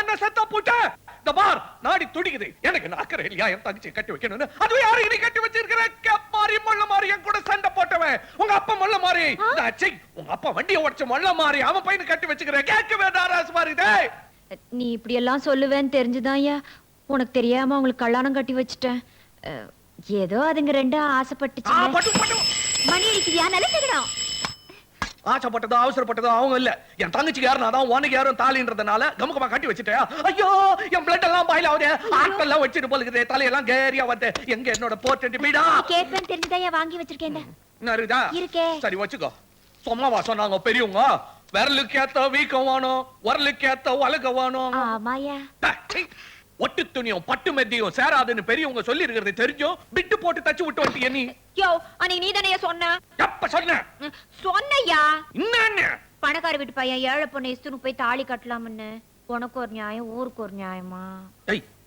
என்ன செத்தா போட்ட இந்த பார் நாடி துடிக்குது எனக்கு அக்கறை இல்லையா என் தங்கச்சி கட்டி வைக்கணும்னு அது யாரு நீ கட்டி வச்சிருக்கிற கப்பாரி மொள்ள மாறி என் கூட சண்டை போட்டவன் உங்க அப்பா மொள்ள மாறி உங்க அப்பா வண்டியை உடைச்ச மொள்ள மாறி அவன் பையனை கட்டி வச்சுக்கிற கேட்கவே நாராசு மாறி நீ இப்படி எல்லாம் சொல்லுவேன்னு தெரிஞ்சுதான்யா உனக்கு தெரியாம உங்களுக்கு கல்யாணம் கட்டி வச்சுட்டேன் ஏதோ அதுங்க ரெண்டும் ஆசைப்பட்டுச்சு மணி அடிக்குதியா நல்ல கேட்கணும் ஆசைப்பட்டதோ அவசரப்பட்டதோ அவங்க இல்ல என் தங்கச்சிக்கு யாருனாதான் உனக்கு யாரும் தாலின்றதுனால கமுகமா கட்டி வச்சுட்டேன் ஐயோ என் பிளட் எல்லாம் பாயில ஆகுது ஆட்டெல்லாம் வச்சுட்டு போலுக்குது தலையெல்லாம் கேரியா வந்து எங்க என்னோட போர்ட்ரேட் பீடா கேட்பேன் தெரிஞ்சுதான் வாங்கி வச்சிருக்கேன் இருக்குதா சரி வச்சுக்கோ சும்மாவா சொன்னாங்க பெரியவங்க விரலுக்கு ஏத்த வீக்கம் வேணும் உரலுக்கு ஏத்த உலக வேணும் ஒட்டு துணியும் பட்டு மெத்தியும் சேராதுன்னு பெரியவங்க சொல்லி இருக்கிறது தெரிஞ்சும் விட்டு போட்டு தச்சு விட்டு வந்துட்டிய நீ அன்னைக்கு நீ தானே சொன்ன எப்ப சொன்ன சொன்னையா என்ன பணக்கார வீட்டு பையன் ஏழை பொண்ணு இஸ்துன்னு போய் தாலி கட்டலாம்னு உனக்கு ஒரு நியாயம் ஊருக்கு ஒரு நியாயமா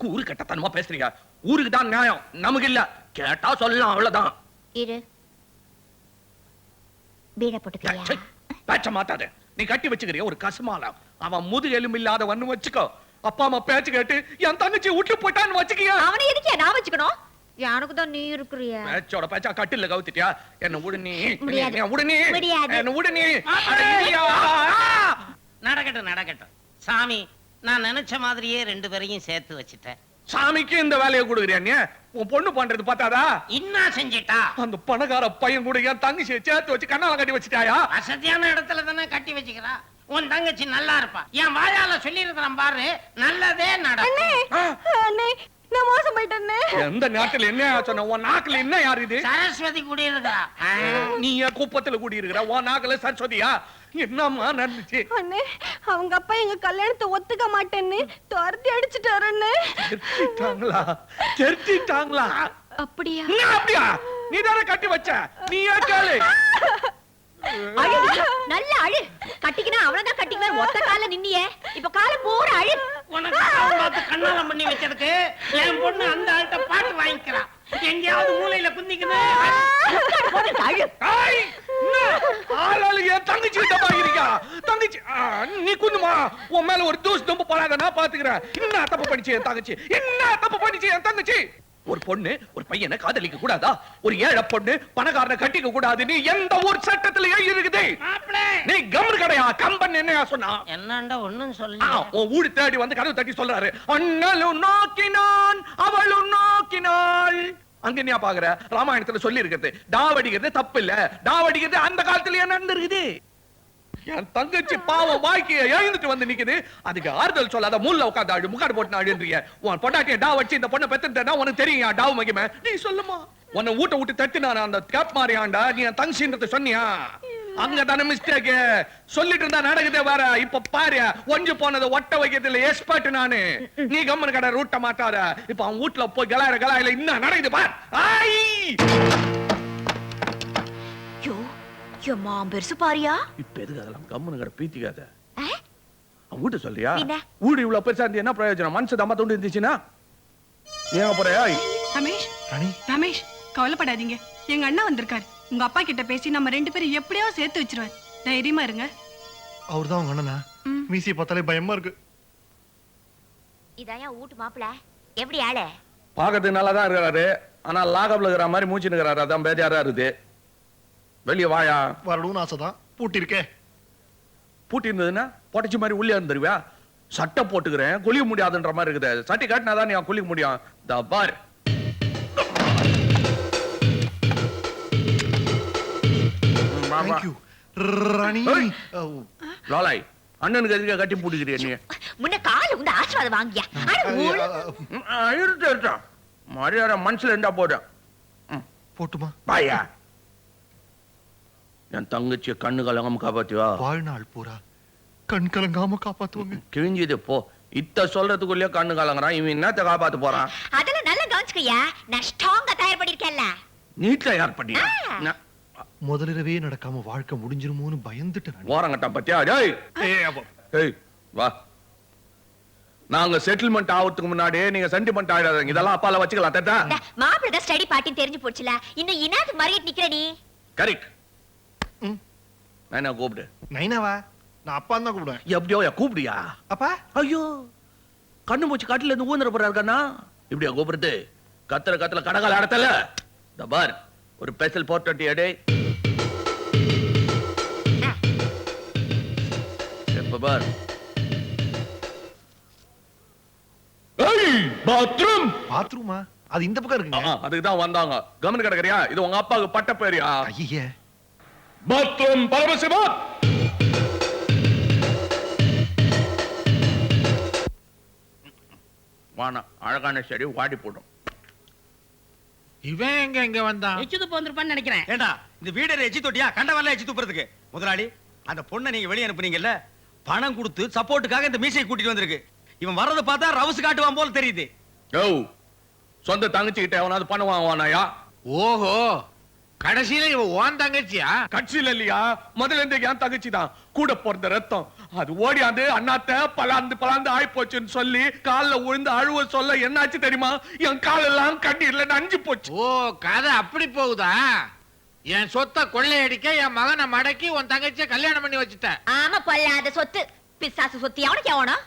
ஊரு கட்டத்தனமா பேசுறீங்க ஊருக்கு தான் நியாயம் நமக்கு இல்ல கேட்டா சொல்லலாம் அவ்வளவுதான் இரு வீட போட்டுக்கிறியா பேச்ச மாட்டாத நீ கட்டி வச்சுக்கிறிய ஒரு கசுமாலம் அவன் முதுகு எலும்பு இல்லாதவன்னு வச்சுக்கோ அப்பா அம்மா பேச்சு கேட்டு என் தங்கச்சி விட்டு போட்டான்னு வச்சுக்கியா அவனை எதுக்கே நான் வச்சுக்கணும் எனக்கு தான் நீ இருக்கிறிய பேச்சோட பேச்சா கட்டில கவுத்திட்டியா என்ன உடனே என்ன உடனே நடக்கட்டும் சாமி நான் நினைச்ச மாதிரியே ரெண்டு பேரையும் சேர்த்து வச்சிட்டேன் சாமிக்கு இந்த வேலையை கொடுக்குறியா உன் பொண்ணு பண்றது பார்த்தாதா இன்னா செஞ்சிட்டா அந்த பணக்கார பையன் கூட என் தங்கச்சியை சேர்த்து வச்சு கண்ணால கட்டி வச்சுட்டாயா வசதியான இடத்துல தானே கட்டி வச்சுக்கிறா உன் தங்கச்சி நல்லா இருப்பா என் வாயால சொல்லி இருக்கிறான் பாரு நல்லதே நடக்கும் நான் மோசம் போயிட்டேன் எந்த நாட்டுல என்ன சொன்ன உன் நாக்குல என்ன யாரு இது சரஸ்வதி குடி இருக்கா நீ ஏன் குப்பத்துல குடி இருக்கிற உன் நாக்குல சரஸ்வதியா என்னம்மா நடந்துச்சு அண்ணே அவங்க அப்பா எங்க கல்யாணத்தை ஒத்துக்க மாட்டேன்னு துரத்தி அடிச்சுட்டாருன்னு தெரிஞ்சிட்டாங்களா அப்படியா அப்படியா நீ தானே கட்டி வச்ச நீ கேளு நல்ல அழு கட்டிக்கினா அவனதான் கட்டிக்குவேன் ஒத்த கால நின்னியே இப்ப கால போற அழு உனக்கு கண்ணாலம் பண்ணி வச்சதுக்கு என் பொண்ணு அந்த ஆள்கிட்ட பாட்டு வாங்கிக்கிறா எங்கேயாவது மூலையில குந்திக்குது ஆளாளு என் தங்கச்சி கிட்ட தங்கச்சி நீ குந்துமா உன் மேல ஒரு தூசு தும்பு போடாத நான் பாத்துக்கிறேன் என்ன தப்பு பண்ணிச்சு என் தங்கச்சி என்ன தப்பு பண்ணிச்சு என் தங்கச்சி ஒரு பொண்ணு ஒரு பையனை காதலிக்க கூடாதா ஒரு ஏழை பொண்ணு பணக்காரனை கட்டிக்க கூடாதுன்னு எந்த ஒரு சட்டத்துல இருக்குது நீ கம்ரு கடையா கம்பன் என்னையா சொன்னா என்னண்டா ஒண்ணும் சொல்லல உன் ஊடு தேடி வந்து கதவு தட்டி சொல்றாரு அண்ணலும் நோக்கினான் அவளும் நோக்கினாள் அங்க என்ன பாக்குற ராமாயணத்துல சொல்லி இருக்கிறது டாவடிக்கிறது தப்பு இல்ல டாவடிக்கிறது அந்த காலத்துல என்ன நடந்திருக்குது என் தங்கச்சி பாவம் வாழ்க்கைய எழுந்துட்டு வந்து நிக்குது அதுக்கு ஆறுதல் சொல்லாத மூல்ல உட்காந்து அழு முக்காடு போட்டு அழுன்றிய உன் பொண்டாட்டிய டா வச்சு இந்த பொண்ணை பெத்துட்டா உனக்கு தெரியும் டாவு மகிமை நீ சொல்லுமா உன்னை ஊட்ட விட்டு தட்டினான அந்த கேப் மாறியாண்டா நீ என் தங்கச்சின்றத சொன்னியா அங்க தானே மிஸ்டேக் சொல்லிட்டு இருந்தா நடக்குதே வேற இப்ப பாரு ஒஞ்சு போனது ஒட்ட வைக்கிறதுல எக்ஸ்பர்ட் நானு நீ கம்மன் கடை ரூட்ட மாட்டார இப்ப அவன் வீட்டுல போய் கலாயில இன்னும் நடக்குது பார் பெருசு பாரியா இப்ப எதுக்கு அதெல்லாம் கம்மனு கடை பீத்திக்காத வீட்டு சொல்றியா வீடு இவ்வளவு பெருசா இருந்து என்ன பிரயோஜனம் மனசு தம்மா தோண்டு இருந்துச்சுன்னா ஏன் போறியா ரமேஷ் ரமேஷ் கவலைப்படாதீங்க எங்க அண்ணா வந்திருக்காரு உங்க அப்பா கிட்ட பேசி நம்ம ரெண்டு பேரும் எப்படியோ சேர்த்து வச்சிருவாரு தைரியமா இருங்க அவர்தான் உங்க அண்ணனா மீசி பார்த்தாலே பயமா இருக்கு இதாயா ஊட்டு மாப்பிள எப்படி ஆளு பாக்கிறதுக்கு நல்லா தான் இருக்காரு ஆனா லாகப்ல இருக்கிற மாதிரி மூச்சு நிக்கிறாரு அதான் பேஜாரா இருக்குது வெளிய வாயா வரணும்னு ஆசைதான் பூட்டி இருக்கே பூட்டி இருந்ததுன்னா பொட்டச்சி மாதிரி உள்ளே இருந்துருவியா சட்டை போட்டுக்கிறேன் குளிக்க முடியாதுன்ற மாதிரி இருக்குது சட்டை காட்டினாதான் நீ குளிக்க முடியும் பார் லாலாய் அண்ணனுக்கு எதுக்கு கட்டி பூட்டிக்கிறிய நீ முன்ன கால உண்டு ஆசீர்வாதம் வாங்கியா மரியாதை மனசுல இருந்தா போடும் போட்டுமா பாயா என் தங்கச்சிய கண்ணு கலங்காம காப்பாத்துவா வாழ்நாள் பூரா கண் கலங்காம காப்பாத்துவாங்க கிழிஞ்சது போ இத்த சொல்றதுக்குள்ளே கண்ணு கலங்குறான் இவன் என்னத்த காப்பாத்து போறான் அதெல்லாம் நல்லா கவனிச்சுக்கயா நான் ஸ்ட்ராங்கா தயார் பண்ணிருக்கேன்ல நீ தயார் பண்ணியா முதலிரவே நடக்காம வாழ்க்கை முடிஞ்சிருமோன்னு பயந்துட்டேன் ஓரங்கட்டான் பத்தியா டேய் வா நாங்க செட்டில்மெண்ட் ஆவறதுக்கு முன்னாடியே நீங்க சென்டிமெண்ட் ஆயிடாதீங்க இதெல்லாம் அப்பால வச்சுக்கலாம் தட்டா மாப்பிள்ளை தான் ஸ்டடி பார்ட்டி தெரிஞ்சு போச்சுல இன்னும் இனாது மறியட் நிக்கிற நீ கரெக்ட் நைனா கூப்பிடு நைனாவா நான் அப்பா தான் கூப்பிடுவேன் எப்படியோ கூப்பிடியா அப்பா ஐயோ கண்ணு மூச்சு காட்டுல இருந்து ஊந்துற போறாரு கண்ணா இப்படியா கூப்பிடுறது கத்துல கடகால அடத்தல இந்த பார் ஒரு ஸ்பெஷல் போர்ட்ரேட் எடு எப்ப பார் பாத்ரூம் பாத்ரூமா அது இந்த பக்கம் இருக்குங்க. அதுக்கு தான் வந்தாங்க கவனம் கிடக்குறியா இது உங்க அப்பாவுக்கு பட்ட பேரியா ஐயே பாத்ரூம் பரமசிவா வானா அழகான செடி வாடி போடும் இவன் எங்க வந்தான்? எச்சு துப்பு வந்திருப்பான்னு நினைக்கிறேன். ஏண்டா இந்த வீடு எச்சி தொட்டியா கண்டவல்ல எச்சி துப்புறதுக்கு முதலாளி அந்த பொண்ணை நீங்க வெளியே அனுப்புனீங்கல்ல பணம் கொடுத்து சப்போர்ட்டுக்காக இந்த மீசையை கூட்டிட்டு வந்திருக்கு இவன் வர்றதை பார்த்தா ரவுஸ் காட்டுவான் போல தெரியுது யோ சொந்த தங்கச்சிக்கிட்ட எவனாவது பணம் வாங்குவானாயா ஓஹோ கடைசியில இவ ஓன் தங்கச்சியா? கட்சியில இல்லையா முதல்ல இருந்து என் தங்கச்சி தான் கூட பிறந்த ரத்தம் அது ஓடியாந்து அண்ணாத்த பலாந்து ஆயி போச்சுன்னு சொல்லி கால்ல விழுந்து அழுவ சொல்ல என்னாச்சு தெரியுமா என் காலெல்லாம் கண்ணீர்ல நஞ்சு போச்சு ஓ கதை அப்படி போகுதா? என் சொத்தை கொள்ளையடிக்க என் மகனை மடக்கி உன் தங்கச்சியை கல்யாணம் பண்ணி வச்சுட்ட. ஆமா பொல்லாத சொத்து பிசாசு சொத்து எவனுக்கு எவனும்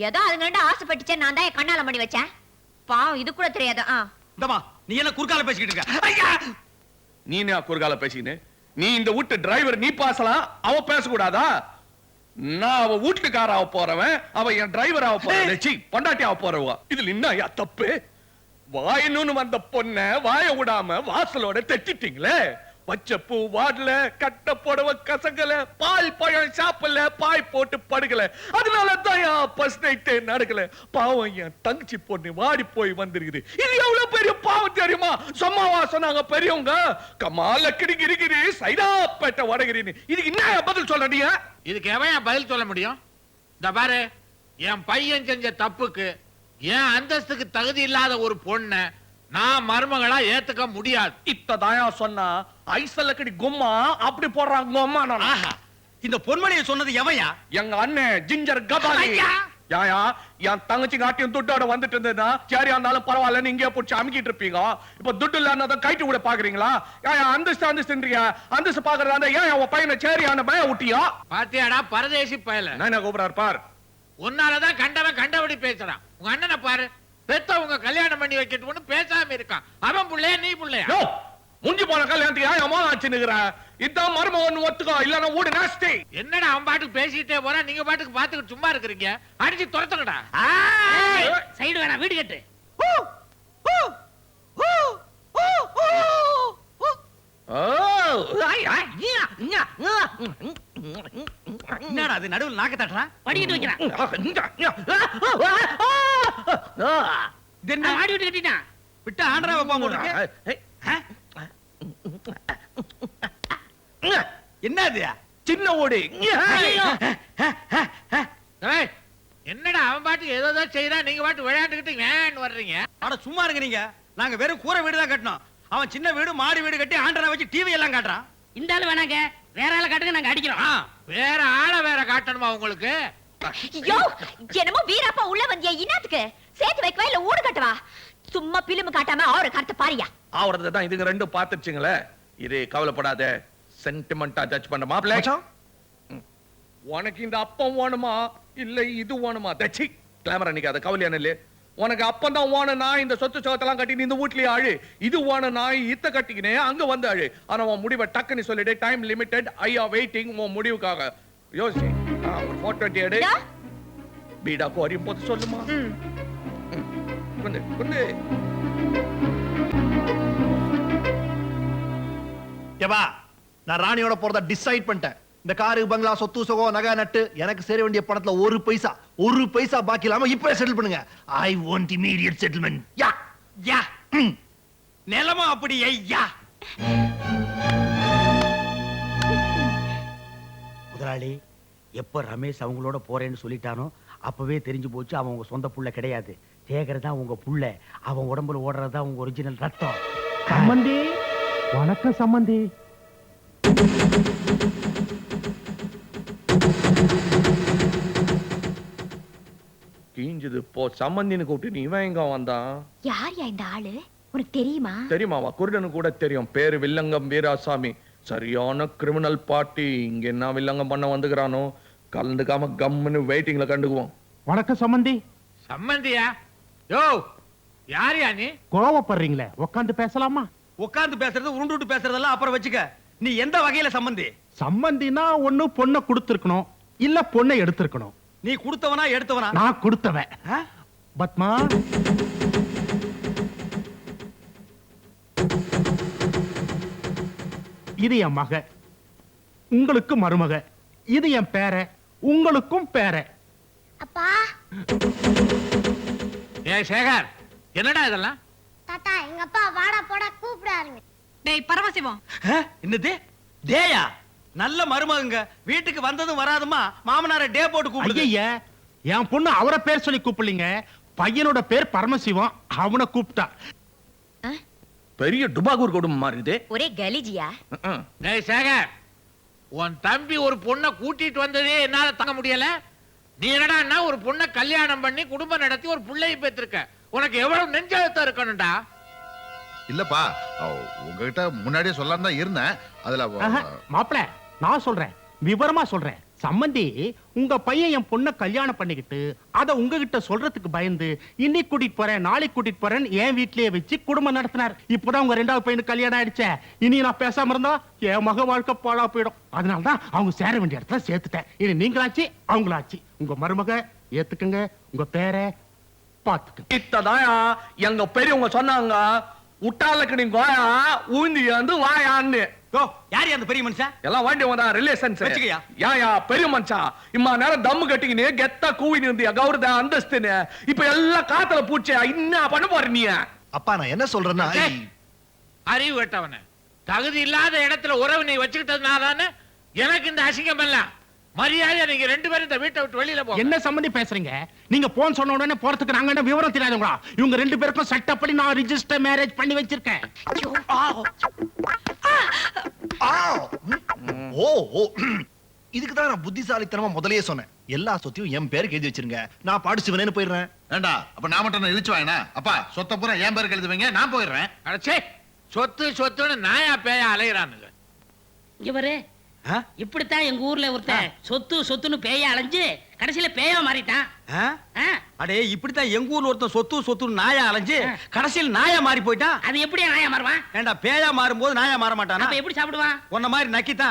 ஏதோ அதுங்கள்ட்ட ஆசைப்பட்டுச்சே நான் தான் என் கண்ணால பண்ணி வச்சேன் பாவம் இது கூட தெரியாது இந்தமா நீ என்ன குறுக்கால பேசிக்கிட்டு இருக்க ஐயா நீ குறுகால பேசினு நீ இந்த வீட்டு டிரைவர் நீ பேசலாம் அவ பேசக்கூடாதா நான் அவ வீட்டுக்கார ஆக போறவன் அவ என் டிரைவர் ஆக போறேன் பொண்டாட்டி ஆக போறவா இதுல என்ன தப்பு வாயணும்னு வந்த பொண்ண வாய விடாம வாசலோட தட்டிட்டீங்களே பச்சை பூ வாடல கட்ட புடவை கசங்கல பால் பழம் சாப்பிடல பாய் போட்டு படுக்கல அதனால தான் ஃபர்ஸ்ட் நைட்டே நடக்கல பாவம் என் தங்கச்சி பொண்ணு வாடி போய் வந்திருக்குது இது எவ்வளவு பெரிய பாவம் தெரியுமா சும்மாவா சொன்னாங்க பெரியவங்க கமால கிடிகிரி சைடா பேட்ட வடகிரின்னு இதுக்கு என்ன பதில் சொல்றீங்க இதுக்கு எவன் பதில் சொல்ல முடியும்? இந்த பாரு என் பையன் செஞ்ச தப்புக்கு என் அந்தஸ்துக்கு தகுதி இல்லாத ஒரு பொண்ண நான் மருமகளா ஏத்துக்க முடியாது. இத்ததாயா சொன்னா ஐசல்லக்கடி கும்மா அப்படி போடுறாங்க அம்மா நான் இந்த பொன்மணியை சொன்னது எவையா எங்க அண்ணன் ஜிஞ்சர் கபாலி யாயா என் தங்கச்சி காட்டியும் துட்டோட வந்துட்டு இருந்ததுன்னா சரியா இருந்தாலும் பரவாயில்லன்னு இங்கே பிடிச்சி அமுக்கிட்டு இருப்பீங்க இப்ப துட்டு இல்லன்னா கைட்டு கூட பாக்குறீங்களா ஏன் அந்தஸ்துன்றீங்க அந்தஸ்து பாக்குறதா ஏன் அவன் பையனை சரியான பய விட்டியா பாத்தியாடா பரதேசி பயல என்ன கூப்பிடாரு பார் உன்னாலதான் கண்டவன் கண்டபடி பேசுறான். உங்க அண்ணனை பாரு பெத்தவங்க கல்யாணம் பண்ணி வைக்கட்டும்னு பேசாம இருக்கான். அவன் புள்ளைய நீ புள்ளையா? முஞ்சி போன கல்யாணத்துக்கு ஏன் அம்மா ஆச்சுன்னுங்கிற இதான் மருமகன் ஒத்துக்கோ இல்லன்னா ஊடு நாஸ்தி. என்னடா அவன் பாட்டுக்கு பேசிட்டே போறான் நீங்க பாட்டுக்கு பாத்துக்கிட்டு சும்மா இருக்கிறீங்க அடிச்சு துரத்துங்கடா. சைடு வேணா வீடு கட்டு. என்னடா அது நடுவில் நாக்க தட்டுறான் படிக்கிட்டு வைக்கிறான். என்ன மாடி வீட்டு கட்டிட்டான். விட்டு ஆண்டரா வைப்பான் போட்டுருக்கு என்னது சின்ன ஓடு ஏய், என்னடா அவன் பாட்டுக்கு ஏதோ செய்யறான் நீங்க பாட்டு விளையாண்டுக்கிட்டு வேன்னு வர்றீங்க. அட சும்மா இருங்க நீங்க நாங்க வெறும் கூரை வீடு தான் கட்டணும் அவன் சின்ன வீடு மாடி வீடு கட்டி ஆண்டரா வச்சு டிவி எல்லாம் காட்டுறான் இந்த ஆளு வேணாங்க வேற ஆளை காட்டுங்க நாங்க அடிக்கிறோம். வேற ஆளை வேற காட்டணுமா உங்களுக்கு? ஐயோ என்னமோ வீரப்பா உள்ள வந்தியா இன்னாத்துக்கு சேர்த்து வைக்கவா இல்ல ஊடு கட்டவா சும்மா பிலிம் காட்டாம அவரை கருத்து பாரியா ஆவறத தான் இதுங்க ரெண்டும் பாத்துச்சுங்களே இது கவலைப்படாத சென்டிமெண்டா ஜட்ஜ் பண்ண மாப்ள உனக்கு இந்த அப்பம் வேணுமா இல்ல இது வேணுமா தச்சி கிளாமரா நிக்காத கவலையான இல்ல உனக்கு அப்பம் தான் வேணும் நான் இந்த சொத்து சோத்தெல்லாம் கட்டி இந்த வீட்லயே ஆழு இது வேணும் நான் இத்த கட்டிக்கினே அங்க வந்து ஆழு ஆனா உன் முடிவை டக்குன்னு சொல்லிடு time limited I are waiting உன் முடிவுக்காக யோசி ஒரு போட்டோ எடு பீடா கோரியும் போது சொல்லுமா குண்டு ஏவா நான் ராணியோட போறதா டிசைட் பண்ணிட்டேன் இந்த காரு பங்களா சொத்து சுகம் நகை நட்டு எனக்கு சேர வேண்டிய பணத்துல ஒரு பைசா பாக்கி இல்லாம இப்பவே செட்டில் பண்ணுங்க ஐ வாண்ட் இமிடியேட் செட்டில்மென்ட் யா யா நிலமா அப்படி ஐயா முதலாளி எப்ப ரமேஷ் அவங்களோட போறேன்னு சொல்லிட்டானோ அப்பவே தெரிஞ்சு போச்சு அவன் உங்க சொந்த புள்ள கிடையாது சேகர் தான் உங்க புள்ள அவன் உடம்புல ஓடுறதா உங்க ஒரிஜினல் ரத்தம் சம்பந்தி வணக்கம் சம்பந்தி கீஞ்சது போ சம்பந்தின்னு கூப்பிட்டு இவன் எங்க வந்தான் யார் இந்த ஆளு உனக்கு தெரியுமா தெரியுமாவா குருடனு கூட தெரியும் பேரு வில்லங்கம் வீராசாமி சரியான கிரிமினல் பார்ட்டி இங்க என்ன வில்லங்கம் பண்ண வந்துக்கிறானோ கலந்துக்காம கம்முன்னு வெயிட்டிங்ல கண்டுக்குவோம் வணக்கம் சம்பந்தி சம்மந்தியா? யோ, யாரியா நீ? கோவப்படுறீங்களே, உட்காந்து பேசலாமா? உட்கார்ந்து பேசுறது உருண்டு பேசுறதெல்லாம் அப்புறம் வச்சுக்க. நீ எந்த வகையில சம்பந்தி? சம்பந்தினா ஒண்ணு பொண்ணை கொடுத்திருக்கணும், இல்ல பொண்ணை எடுத்திருக்கணும். நீ கொடுத்தவனா எடுத்தவனா? நான் கொடுத்தவன். ஆ? பத்மா, இது என் மக, உங்களுக்கு மருமக. இது என் பேர, உங்களுக்கும் பேர. அப்பா ஏய் சேகர், என்னடா இதெல்லாம்? தாத்தா எங்க அப்பா வாடா போடா கூப்பிடாருங்க. டேய் பரமசிவம், ஆ? என்னது டேயா? நல்ல மருமகங்க வீட்டுக்கு வந்ததும் வராதுமா மாமனார டே போட்டு கூப்பிடுது. ஐயா, என் பொண்ணு அவரை பேர் சொல்லி கூப்பிடலீங்க, பையனோட பேர் பரமசிவம், அவனை கூப்பிட்டா. பெரிய டுபாகூர் குடும்பம் மாறுது. ஒரே கலிஜியா? டேய் சேகர், உன் தம்பி ஒரு பொண்ணை கூட்டிட்டு வந்ததே என்னால தாங்க முடியல. நீ என்னடா ஒரு பொண்ணை கல்யாணம் பண்ணி குடும்பம் நடத்தி ஒரு பிள்ளையை பெற்றிருக்க. உனக்கு எவ்வளவு நெஞ்செழுத்தம் இருக்கணும்டா? இல்லப்பா, உங்ககிட்ட முன்னாடியே சொல்லலாம் தான் இருந்தேன். அதுல மாப்பிள, நான் சொல்றேன், விவரமா சொல்றேன். சம்பந்தி, உங்க பையன் என் பொண்ணை கல்யாணம் பண்ணிக்கிட்டு அத உங்ககிட்ட சொல்றதுக்கு பயந்து இன்னைக்கு கூட்டிட்டு போறேன், நாளைக்கு கூட்டிட்டு போறேன் என் வீட்லயே வச்சு குடும்பம் நடத்தினார். இப்பதான் உங்க ரெண்டாவது பையனுக்கு கல்யாணம் ஆயிடுச்சே. இனி நான் பேசாம இருந்தா என் மக வாழ்க்கை பாழா போயிடும். அதனாலதான் அவங்க சேர வேண்டிய இடத்துல சேர்த்துட்டேன். இனி நீங்களாச்சு அவங்களாச்சு. உங்க மருமக ஏத்துக்குங்க, உங்க பேரை பாத்துக்க. இத்ததாயா எங்க பெரியவங்க சொன்னாங்க, உட்டாலக்கு நீ கோயா ஊந்தி வந்து வாயான்னு. யோ, யார் அந்த பெரிய மனுஷன்? எல்லாம் வாண்டி வந்தா ரிலேஷன்ஸ். வச்சுக்கயா. யா பெரிய மனுஷா, இம்மா நேரம் தம்மு கட்டிக்கினு கெத்தா கூவினு இருந்தியா கௌரத அந்தஸ்துன்னு. இப்ப எல்லாம் காத்துல பூச்சே. என்ன பண்ண போற நீ? அப்பா நான் என்ன சொல்றேன்னா, ஏய், அறிவு கட்டவன, தகுதி இல்லாத இடத்துல உறவு நீ வச்சுக்கிட்டதுனால எனக்கு இந்த அசிங்கம் எல்லாம். மரியாதை நீங்க ரெண்டு பேரும் இந்த வீட்டை விட்டு வெளியில போங்க. என்ன சம்பந்தி பேசுறீங்க? நீங்க போன் சொன்ன உடனே போறதுக்கு நாங்க என்ன விவரம் தெரியாதுங்களா? இவங்க ரெண்டு பேருக்கும் சட்டப்படி நான் ரிஜிஸ்டர் மேரேஜ் பண்ணி வச்சிருக்கேன். ஓ ஓ, இதுக்கு தான் நான் புத்திசாலித்தனமா முதல்லயே சொன்னேன். எல்லா சொத்தையும் என் பேருக்கு எழுதி வச்சிருங்க, நான் பாடு சிவனேன்னு போயிடுறேன். ஏண்டா, அப்ப நான் மட்டும் நான் இழுச்சு வாங்கினா? அப்பா, சொத்த பூரா என் பேருக்கு எழுதி வைங்க, நான் போயிடுறேன். அடச்சே, சொத்து சொத்துன்னு நாயா பேயா அலையறானுங்க. இங்க பாரு, இப்படித்தான் எங்க ஊர்ல ஒருத்தன் சொத்து சொத்துன்னு பேய அலைஞ்சு கடைசியில பேயா மாறிட்டான். ஆ? அடே, இப்படித்தான் எங்க ஊர்ல ஒருத்தன் சொத்து சொத்துன்னு நாயா அலைஞ்சு கடைசியில் நாயா மாறி போயிட்டான். அது எப்படி நாயா மாறுவான்? ஏண்டா, பேயா மாறும்போது நாயா மாற மாட்டானா? அப்ப எப்படி சாப்பிடுவான்? உன்ன மாதிரி நக்கித்தான்